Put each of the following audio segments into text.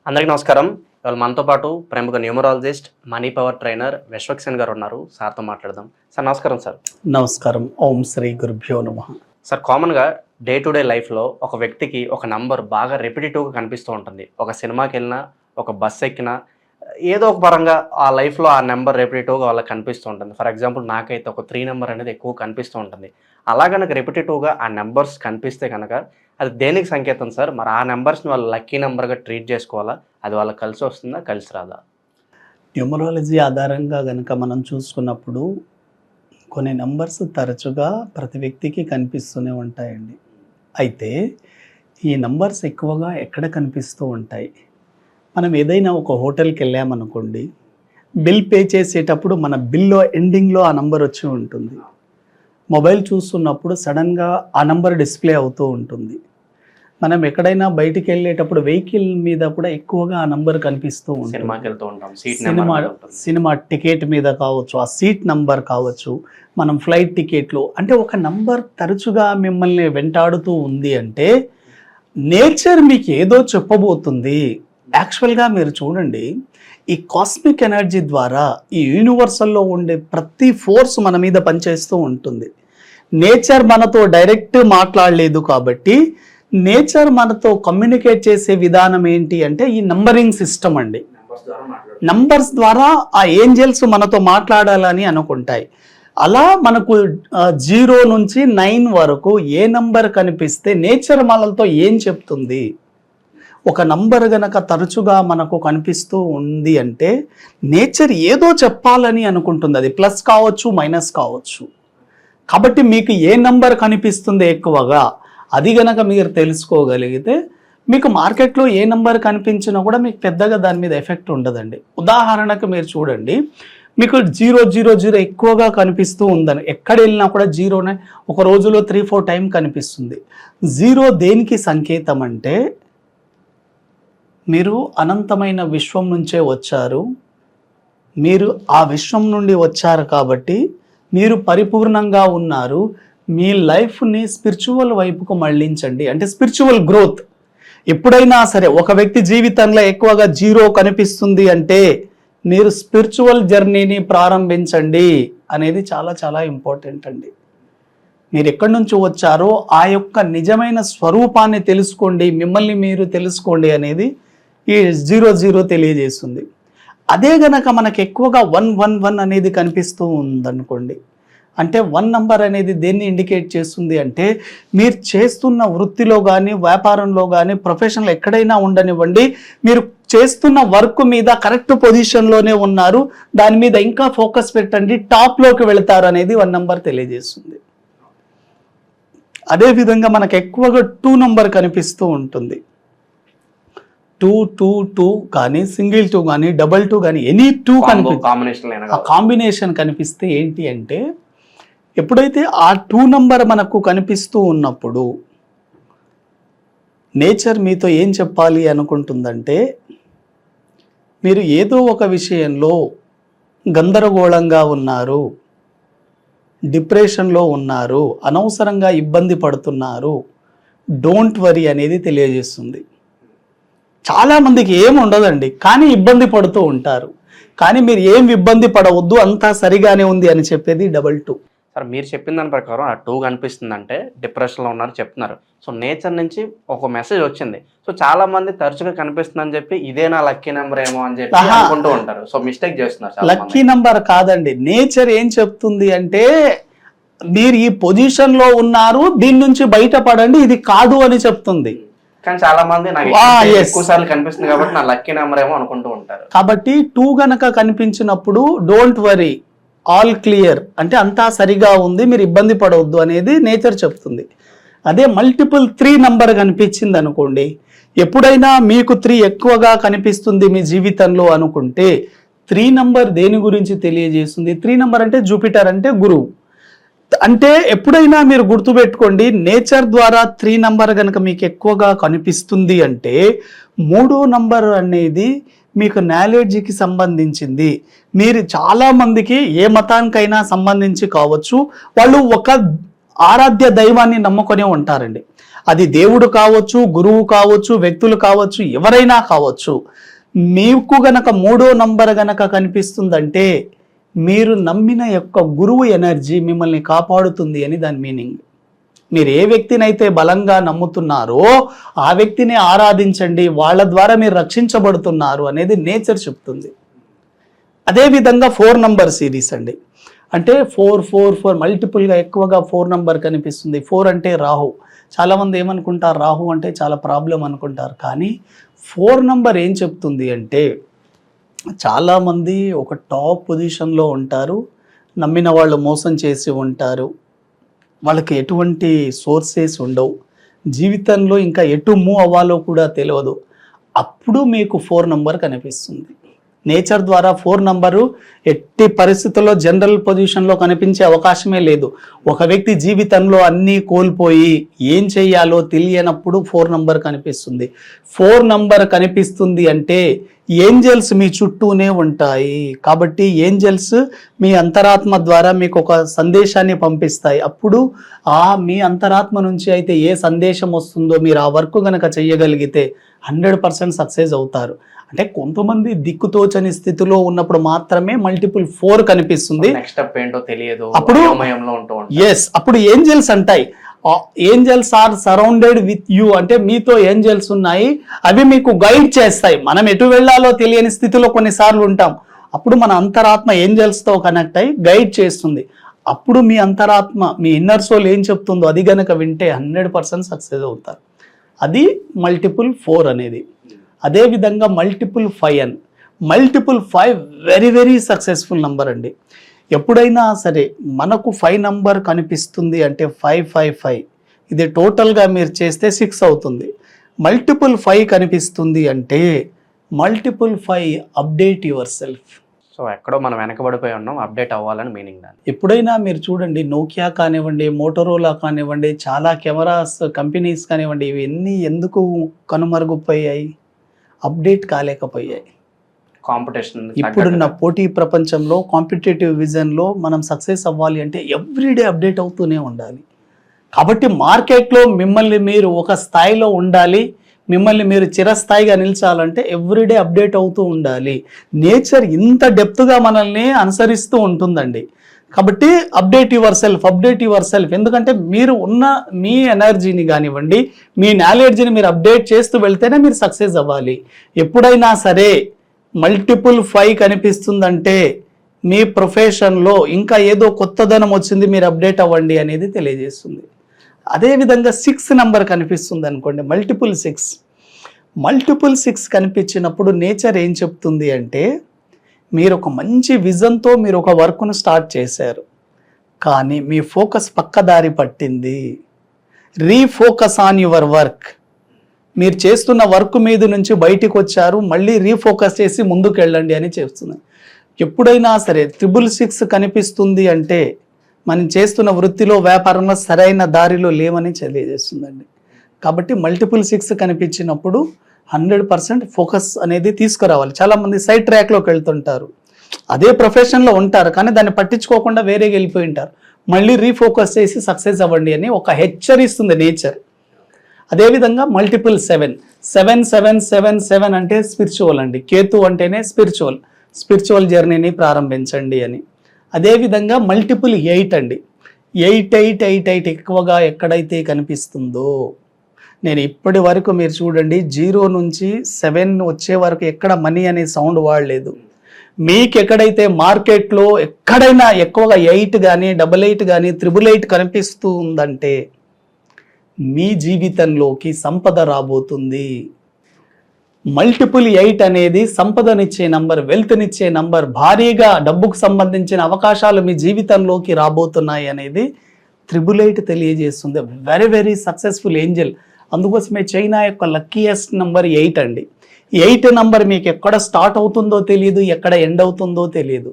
అందరికీ నమస్కారం. ఇవాళ మనతో పాటు ప్రముఖ numerologist, money power trainer Vishwaksen గారు ఉన్నారు. సార్తో మాట్లాడదాం. సార్ నమస్కారం. సార్ నమస్కారం. ఓం శ్రీ గురుభ్యో నమః. సార్, కామన్గా డే టు డే లైఫ్లో ఒక వ్యక్తికి ఒక నంబర్ బాగా రెపిటేటివ్గా కనిపిస్తూ ఉంటుంది. ఒక సినిమాకి వెళ్ళినా, ఒక బస్ ఎక్కినా, ఏదో ఒక పరంగా ఆ లైఫ్లో ఆ నెంబర్ రెపిటేటివ్గా వాళ్ళకి కనిపిస్తూ ఉంటుంది. ఫర్ ఎగ్జాంపుల్ నాకైతే ఒక 3 నెంబర్ అనేది ఎక్కువ కనిపిస్తూ ఉంటుంది. అలా కనుక రెపిటేటివ్గా ఆ నెంబర్స్ కనిపిస్తే కనుక అది దేనికి సంకేతం సార్? మరి ఆ నెంబర్స్ని వాళ్ళు లక్కీ నెంబర్గా ట్రీట్ చేసుకోవాలా? అది వాళ్ళకి కలిసి వస్తుందా, కలిసి రాదా? న్యూమరాలజీ ఆధారంగా కనుక మనం చూసుకున్నప్పుడు కొన్ని నెంబర్స్ తరచుగా ప్రతి వ్యక్తికి కనిపిస్తూనే ఉంటాయండి. అయితే ఈ నెంబర్స్ ఎక్కువగా ఎక్కడ కనిపిస్తూ ఉంటాయి? మనం ఏదైనా ఒక హోటల్కి వెళ్ళామనుకోండి, బిల్ పే చేసేటప్పుడు మన బిల్లో ఎండింగ్లో ఆ నంబర్ వచ్చి ఉంటుంది. మొబైల్ చూస్తున్నప్పుడు సడన్గా ఆ నంబర్ డిస్ప్లే అవుతూ ఉంటుంది. మనం ఎక్కడైనా బయటికి వెళ్ళేటప్పుడు వెహికల్ మీద కూడా ఎక్కువగా ఆ నంబర్ కనిపిస్తూ ఉంటుంది. సినిమాకి వెళ్తూ ఉంటాం, సినిమా టికెట్ మీద కావచ్చు, ఆ సీట్ నంబర్ కావచ్చు, మనం ఫ్లైట్ టికెట్లు, అంటే ఒక నంబర్ తరచుగా మిమ్మల్ని వెంటాడుతూ ఉంది అంటే నేచర్ మీకు ఏదో చెప్పబోతుంది. యాక్చువల్గా మీరు చూడండి, ఈ కాస్మిక్ ఎనర్జీ ద్వారా ఈ యూనివర్సల్లో ఉండే ప్రతి ఫోర్స్ మన మీద పనిచేస్తూ ఉంటుంది. నేచర్ మనతో డైరెక్ట్ మాట్లాడలేదు కాబట్టి నేచర్ మనతో కమ్యూనికేట్ చేసే విధానం ఏంటి అంటే ఈ నంబరింగ్ సిస్టమ్ అండి. నంబర్స్ ద్వారా ఆ ఏంజల్స్ మనతో మాట్లాడాలని అనుకుంటాయి. అలా మనకు 0 నుంచి 9 వరకు ఏ నంబర్ కనిపిస్తే నేచర్ మనతో ఏం చెప్తుంది? ఒక నంబర్ గనక తరచుగా మనకు కనిపిస్తూ ఉంది అంటే నేచర్ ఏదో చెప్పాలని అనుకుంటుంది. అది ప్లస్ కావచ్చు, మైనస్ కావచ్చు. కాబట్టి మీకు ఏ నంబర్ కనిపిస్తుంది ఎక్కువగా, అది గనక మీరు తెలుసుకోగలిగితే మీకు మార్కెట్లో ఏ నంబర్ కనిపించినా కూడా మీకు పెద్దగా దాని మీద ఎఫెక్ట్ ఉండదండి. ఉదాహరణకు మీరు చూడండి, మీకు 000 ఎక్కువగా కనిపిస్తూ ఉందని, ఎక్కడ వెళ్ళినా కూడా 0 ఒక రోజులో 3-4 టైం కనిపిస్తుంది. 0 దేనికి సంకేతం అంటే మీరు అనంతమైన విశ్వం నుంచే వచ్చారు, మీరు ఆ విశ్వం నుండి వచ్చారు కాబట్టి మీరు పరిపూర్ణంగా ఉన్నారు. మీ లైఫ్ని స్పిరిచువల్ వైపుకు మళ్ళించండి. అంటే స్పిరిచువల్ గ్రోత్. ఎప్పుడైనా సరే ఒక వ్యక్తి జీవితంలో ఎక్కువగా 0 కనిపిస్తుంది అంటే మీరు స్పిరిచువల్ జర్నీని ప్రారంభించండి అనేది చాలా చాలా ఇంపార్టెంట్ అండి. మీరు ఎక్కడి నుంచి వచ్చారో ఆ యొక్క నిజమైన స్వరూపాన్ని తెలుసుకోండి, మిమ్మల్ని మీరు తెలుసుకోండి అనేది ఈ 00 తెలియజేస్తుంది. అదే గనక మనకు ఎక్కువగా 111 అనేది కనిపిస్తూ ఉందనుకోండి, అంటే 1 నంబర్ అనేది దేన్ని ఇండికేట్ చేస్తుంది అంటే మీరు చేస్తున్న వృత్తిలో కానీ, వ్యాపారంలో కానీ, ప్రొఫెషన్లో ఎక్కడైనా ఉండనివ్వండి, మీరు చేస్తున్న వర్క్ మీద కరెక్ట్ పొజిషన్లోనే ఉన్నారు, దాని మీద ఇంకా ఫోకస్ పెట్టండి, టాప్లోకి వెళతారు అనేది 1 నంబర్ తెలియజేస్తుంది. అదేవిధంగా మనకు ఎక్కువగా 2 నంబర్ కనిపిస్తూ ఉంటుంది. 222 కానీ, సింగిల్ 2 కానీ, డబల్ 2 కానీ, ఎనీ 2 కాంబినేషన్ కనిపిస్తే ఏంటి అంటే ఎప్పుడైతే ఆ 2 నంబర్ మనకు కనిపిస్తూ ఉన్నప్పుడు నేచర్ మీతో ఏం చెప్పాలి అనుకుంటుందంటే మీరు ఏదో ఒక విషయంలో గందరగోళంగా ఉన్నారు, డిప్రెషన్లో ఉన్నారు, అనవసరంగా ఇబ్బంది పడుతున్నారు, డోంట్ వరీ అనేది తెలియజేస్తుంది. చాలామందికి ఏం ఉండదండి, కానీ ఇబ్బంది పడుతూ ఉంటారు. కానీ మీరు ఏం ఇబ్బంది పడవద్దు, అంతా సరిగానే ఉంది అని చెప్పేది 22. సార్, మీరు చెప్పిన దాని ప్రకారం ఆ 2 కనిపిస్తుందంటే డిప్రెషన్లో ఉన్నారు చెప్తున్నారు. సో నేచర్ నుంచి ఒక మెసేజ్ వచ్చింది. సో చాలా మంది తరచుగా కనిపిస్తుందని చెప్పి ఇదే నా లక్కీ నెంబర్ ఏమో అని చెప్పి అనుకుంటూ ఉంటారు. సో మిస్టేక్ చేస్తున్నారు. లక్కీ నెంబర్ కాదండి. నేచర్ ఏం చెప్తుంది అంటే మీరు ఈ పొజిషన్లో ఉన్నారు, దీని నుంచి బయటపడండి, ఇది కాదు అని చెప్తుంది. కానీ చాలా మంది నాకు ఎక్కువ సార్లు కనిపిస్తుంది కాబట్టి నా లక్కీ నెంబర్ ఏమో అనుకుంటూ ఉంటారు. కాబట్టి 2 గనక కనిపించినప్పుడు డోంట్ వరీ, ఆల్ క్లియర్, అంటే అంతా సరిగా ఉంది, మీరు ఇబ్బంది పడవద్దు అనేది నేచర్ చెప్తుంది. అదే మల్టిపుల్ 3 నంబర్ కనిపించింది అనుకోండి, ఎప్పుడైనా మీకు 3 ఎక్కువగా కనిపిస్తుంది మీ జీవితంలో అనుకుంటే 3 నంబర్ దేని గురించి తెలియజేస్తుంది? 3 నంబర్ అంటే జూపిటర్, అంటే గురువు. అంటే ఎప్పుడైనా మీరు గుర్తుపెట్టుకోండి, నేచర్ ద్వారా 3 నంబర్ కనుక మీకు ఎక్కువగా కనిపిస్తుంది అంటే 3 నంబర్ అనేది మీకు నాలెడ్జ్కి సంబంధించింది. మీరు చాలామందికి ఏ మతానికైనా సంబంధించి కావచ్చు, వాళ్ళు ఒక ఆరాధ్య దైవాన్ని నమ్ముకొని ఉంటారండి. అది దేవుడు కావచ్చు, గురువు కావచ్చు, వ్యక్తులు కావచ్చు, ఎవరైనా కావచ్చు. మీకు గనక 3వ నంబర్ గనక కనిపిస్తుందంటే మీరు నమ్మిన యొక్క గురువు ఎనర్జీ మిమ్మల్ని కాపాడుతుంది అని దాని మీనింగ్. మీరు ఏ వ్యక్తినైతే బలంగా నమ్ముతున్నారో ఆ వ్యక్తిని ఆరాధించండి, వాళ్ళ ద్వారా మీరు రక్షించబడుతున్నారు అనేది నేచర్ చెప్తుంది. అదేవిధంగా 4 నంబర్ సిరీస్ అండి. అంటే 4 మల్టిపుల్గా ఎక్కువగా 4 నంబర్ కనిపిస్తుంది. 4 అంటే రాహు. చాలామంది ఏమనుకుంటారు, రాహు అంటే చాలా ప్రాబ్లం అనుకుంటారు. కానీ 4 నంబర్ ఏం చెప్తుంది అంటే చాలామంది ఒక టాప్ పొజిషన్లో ఉంటారు, నమ్మిన వాళ్ళు మోసం చేసి ఉంటారు, వాళ్ళకి ఎటువంటి సోర్సెస్ ఉండవు, జీవితంలో ఇంకా ఎటు మూవ్ అవ్వాలో కూడా తెలియదు. అప్పుడు మీకు 4 నంబర్ కనిపిస్తుంది. నేచర్ ద్వారా 4 నంబరు ఎట్టి పరిస్థితుల్లో జనరల్ పొజిషన్లో కనిపించే అవకాశమే లేదు. ఒక వ్యక్తి జీవితంలో అన్నీ కోల్పోయి ఏం చెయ్యాలో తెలియనప్పుడు 4 నంబర్ కనిపిస్తుంది. 4 నంబర్ కనిపిస్తుంది అంటే ఏంజల్స్ మీ చుట్టూనే ఉంటాయి. కాబట్టి ఏంజల్స్ మీ అంతరాత్మ ద్వారా మీకు ఒక సందేశాన్ని పంపిస్తాయి. అప్పుడు మీ అంతరాత్మ నుంచి అయితే ఏ సందేశం వస్తుందో మీరు ఆ వర్క్ కనుక చెయ్యగలిగితే 100% సక్సెస్ అవుతారు. అంటే కొంతమంది దిక్కుతోచని స్థితిలో ఉన్నప్పుడు మాత్రమే మల్టిపుల్ 4 కనిపిస్తుంది. నెక్స్ట్ స్టెప్ ఏంటో తెలియదు, అప్పుడు అప్పుడు ఏంజల్స్ అంటాయి, angels are surrounded with you, అంటే మీతో ఏంజల్స్ ఉన్నాయి, అవి మీకు గైడ్ చేస్తాయి. మనం ఎటు వెళ్ళాలో తెలియని స్థితిలో కొన్నిసార్లు ఉంటాం. అప్పుడు మన అంతరాత్మ ఏంజల్స్తో కనెక్ట్ అయ్యి గైడ్ చేస్తుంది. అప్పుడు మీ అంతరాత్మ, మీ ఇన్నర్ సోల్ ఏం చెప్తుందో అది గనక వింటే 100% సక్సెస్ అవుతారు. అది మల్టిపుల్ 4 అనేది. అదేవిధంగా multiple 5 very very successful number అండి. ఎప్పుడైనా సరే మనకు 5 నంబర్ కనిపిస్తుంది అంటే 555, ఇది టోటల్గా మీరు చేస్తే 6 అవుతుంది. మల్టిపుల్ 5 కనిపిస్తుంది అంటే multiple 5 update your self. So ఎక్కడో మనం వెనకబడిపోయి ఉన్నాం, అప్డేట్ అవ్వాలని మీనింగ్ దాన్ని. ఎప్పుడైనా మీరు చూడండి, నోకియా కానివ్వండి, మోటోరోలా కానివ్వండి, చాలా కెమెరాస్ కంపెనీస్ కానివ్వండి, ఇవన్నీ ఎందుకు కనుమరుగుపోయాయి? అప్డేట్ కాలేకపోయాయి. కాంపిటీషన్ ఇప్పుడున్న పోటీ ప్రపంచంలో, కాంపిటేటివ్ విజన్లో మనం సక్సెస్ అవ్వాలి అంటే ఎవ్రీడే అప్డేట్ అవుతూనే ఉండాలి. కాబట్టి మార్కెట్లో మిమ్మల్ని మీరు ఒక స్థాయిలో ఉండాలి, మిమ్మల్ని మీరు చిరస్థాయిగా నిలిచాలంటే ఎవ్రీడే అప్డేట్ అవుతూ ఉండాలి. నేచర్ ఇంత డెప్త్గా మనల్ని అనుసరిస్తూ ఉంటుందండి. కాబట్టి అప్డేట్ యువర్ సెల్ఫ్. ఎందుకంటే మీరు ఉన్న మీ ఎనర్జీని కానివ్వండి, మీ నాలెడ్జ్ని మీరు అప్డేట్ చేస్తూ వెళ్తేనే మీరు సక్సెస్ అవ్వాలి. ఎప్పుడైనా సరే మల్టిపుల్ 5 కనిపిస్తుందంటే మీ ప్రొఫెషన్లో ఇంకా ఏదో కొత్తదనం వచ్చింది, మీరు అప్డేట్ అవ్వండి అనేది తెలియజేస్తుంది. అదేవిధంగా 6 నంబర్ కనిపిస్తుంది అనుకోండి, మల్టిపుల్ 6 కనిపించినప్పుడు నేచర్ ఏం చెప్తుంది అంటే మీరు ఒక మంచి విజన్తో మీరు ఒక వర్క్ను స్టార్ట్ చేశారు, కానీ మీ ఫోకస్ పక్కదారి పట్టింది. Refocus on your work. మీరు చేస్తున్న వర్క్ మీద నుంచి బయటికి వచ్చారు, మళ్ళీ రీఫోకస్ చేసి ముందుకు వెళ్ళండి అని చెప్తున్నాను. ఎప్పుడైనా సరే 666 కనిపిస్తుంది అంటే మనం చేస్తున్న వృత్తిలో, వ్యాపారంలో సరైన దారిలో లేవని తెలియజేస్తుందండి. కాబట్టి మల్టిపుల్ 6 కనిపించినప్పుడు 100% ఫోకస్ అనేది తీసుకురావాలి. చాలామంది సైడ్ ట్రాక్లోకి వెళ్తుంటారు, అదే ప్రొఫెషన్లో ఉంటారు, కానీ దాన్ని పట్టించుకోకుండా వేరేగా వెళ్ళిపోయి ఉంటారు. మళ్ళీ రీఫోకస్ చేసి సక్సెస్ అవ్వండి అని ఒక హెచ్చరిస్తుంది నేచర్. అదేవిధంగా మల్టిపుల్ 7 అంటే స్పిరిచువల్ అండి. కేతు అంటేనే స్పిరిచువల్ జర్నీని ప్రారంభించండి అని. అదేవిధంగా మల్టిపుల్ 8 అండి. 8 ఎక్కువగా ఎక్కడైతే కనిపిస్తుందో, నేను ఇప్పటి వరకు మీరు చూడండి 0 నుంచి 7 వచ్చే వరకు ఎక్కడ మనీ అనే సౌండ్ వాడలేదు. మీకు ఎక్కడైతే మార్కెట్లో ఎక్కడైనా ఎక్కువగా 8 కానీ 88 కానీ 888 కనిపిస్తూ ఉందంటే మీ జీవితంలోకి సంపద రాబోతుంది. మల్టిపుల్ 8 అనేది సంపదనిచ్చే నంబర్, వెల్త్నిచ్చే నంబర్, భారీగా డబ్బుకు సంబంధించిన అవకాశాలు మీ జీవితంలోకి రాబోతున్నాయి అనేది 888 తెలియజేస్తుంది. Very very successful Angel. అందుకోసమే చైనా యొక్క లక్కీయెస్ట్ నంబర్ 8 అండి. 8 నంబర్ మీకు ఎక్కడ స్టార్ట్ అవుతుందో తెలియదు, ఎక్కడ ఎండ్ అవుతుందో తెలియదు.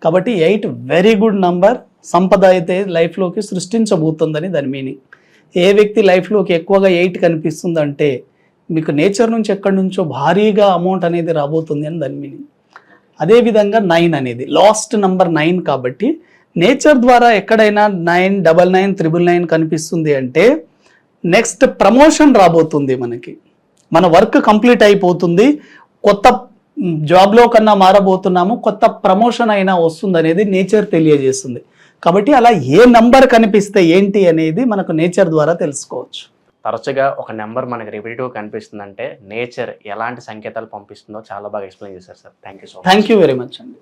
కాబట్టి 8 వెరీ గుడ్ నంబర్. సంపద అయితే లైఫ్లోకి సృష్టించబోతుందని దాని మీనింగ్. ఏ వ్యక్తి లైఫ్లోకి ఎక్కువగా 8 కనిపిస్తుందంటే మీకు నేచర్ నుంచి ఎక్కడి నుంచో భారీగా అమౌంట్ అనేది రాబోతుంది అని దాని మీనింగ్. అదేవిధంగా 9 అనేది లాస్ట్ నంబర్ 9 కాబట్టి నేచర్ ద్వారా ఎక్కడైనా 9, 99, 999 కనిపిస్తుంది అంటే నెక్స్ట్ ప్రమోషన్ రాబోతుంది, మనకి మన వర్క్ కంప్లీట్ అయిపోతుంది, కొత్త జాబ్లో కన్నా మారబోతున్నాము, కొత్త ప్రమోషన్ అయినా వస్తుంది అనేది నేచర్ తెలియజేస్తుంది. కాబట్టి అలా ఏ నంబర్ కనిపిస్తే ఏంటి అనేది మనకు నేచర్ ద్వారా తెలుసుకోవచ్చు. తరచుగా ఒక నెంబర్ మనకి రిపీటెడ్ కనిపిస్తుందంటే నేచర్ ఎలాంటి సంకేతాలు పంపిస్తుందో చాలా బాగా ఎక్స్ప్లెయిన్ చేశారు sir. Thank you so much. Thank you very much అండి.